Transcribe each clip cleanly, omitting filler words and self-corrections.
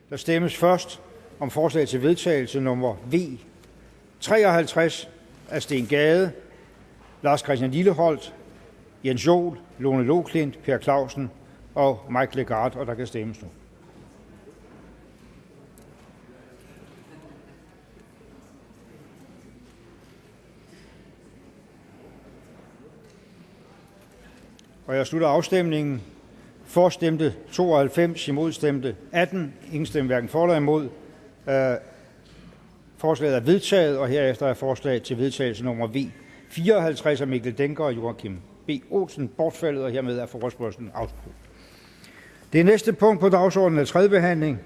Der stemmes først om forslag til vedtagelse nummer V 53 af Steen Gade, Lars Christian Lilleholt, Jens Joel, Lone Loklindt, Per Clausen og Mike Legarth, og der kan stemmes nu. Og jeg slutter afstemningen. For stemte 92, imod stemte 18. Ingen stemte hverken for eller imod. Forslaget er vedtaget, og herefter er forslag til vedtagelse nummer V 54 af Mikkel Dencker og Joachim B. Olsen bortfaldet, og hermed er forespørgslen afsluttet. Det næste punkt på dagsordenen er tredje behandling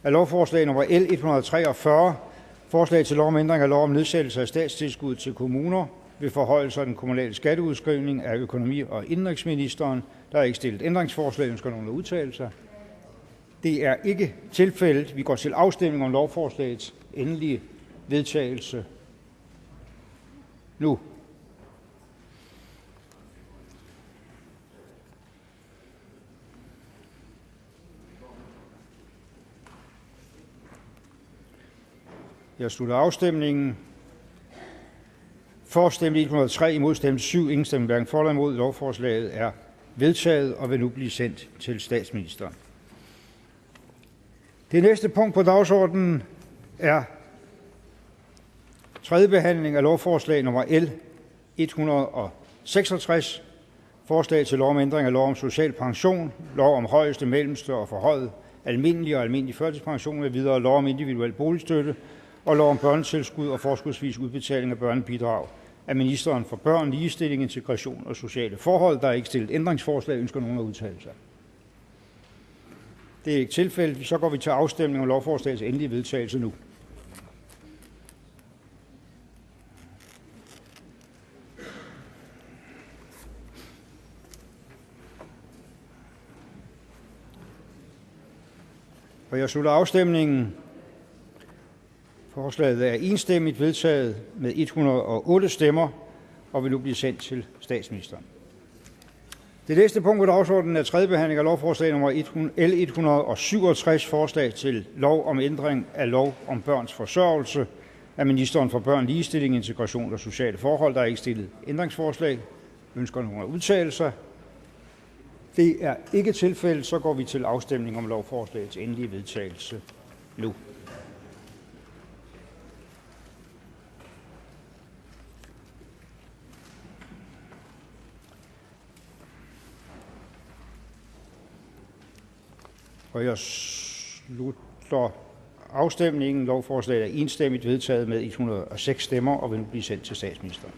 af lovforslag nummer L 143, forslag til lov om ændring af lov om nedsættelse af statstilskud til kommuner ved forhøjelse af den kommunale skatteudskrivning af økonomi- og indenrigsministeren. Der er ikke stillet ændringsforslag. Ønsker nogen at udtale sig? Det er ikke tilfældet. Vi går til afstemning om lovforslagets endelige vedtagelse nu. Jeg slutter afstemningen. For stemte 103, imod stemte 7, ingen stemte hverken for eller imod. Lovforslaget er vedtaget og vil nu blive sendt til statsministeren. Det næste punkt på dagsordenen er tredje behandling af lovforslag nummer L 166, forslag til lov om ændring af lov om social pension, lov om højeste, mellemste og forhøjet almindelig og almindelig førtidspension med videre, lov om individuel boligstøtte og lov om børnetilskud og forskudsvis udbetaling af børnebidrag af ministeren for børn, ligestilling, integration og sociale forhold. Der er ikke stillet ændringsforslag. Ønsker nogen at udtale sig? Det er ikke tilfældet. Så går vi til afstemning om lovforslagets endelige vedtagelse nu. Og jeg slutter afstemningen. Forslaget er enstemmigt vedtaget med 108 stemmer og vil nu blive sendt til statsministeren. Det næste punkt på dagsordenen er tredje behandling af lovforslag nummer L 167, forslag til lov om ændring af lov om børns forsørgelse af ministeren for børn, ligestilling, integration og sociale forhold. Der er ikke stillet ændringsforslag. Ønsker nogen at udtale sig? Det er ikke tilfældet. Så går vi til afstemning om lovforslagets endelige vedtagelse nu. Og jeg slutter afstemningen. Lovforslaget er enstemmigt vedtaget med 106 stemmer og vil nu blive sendt til statsministeren.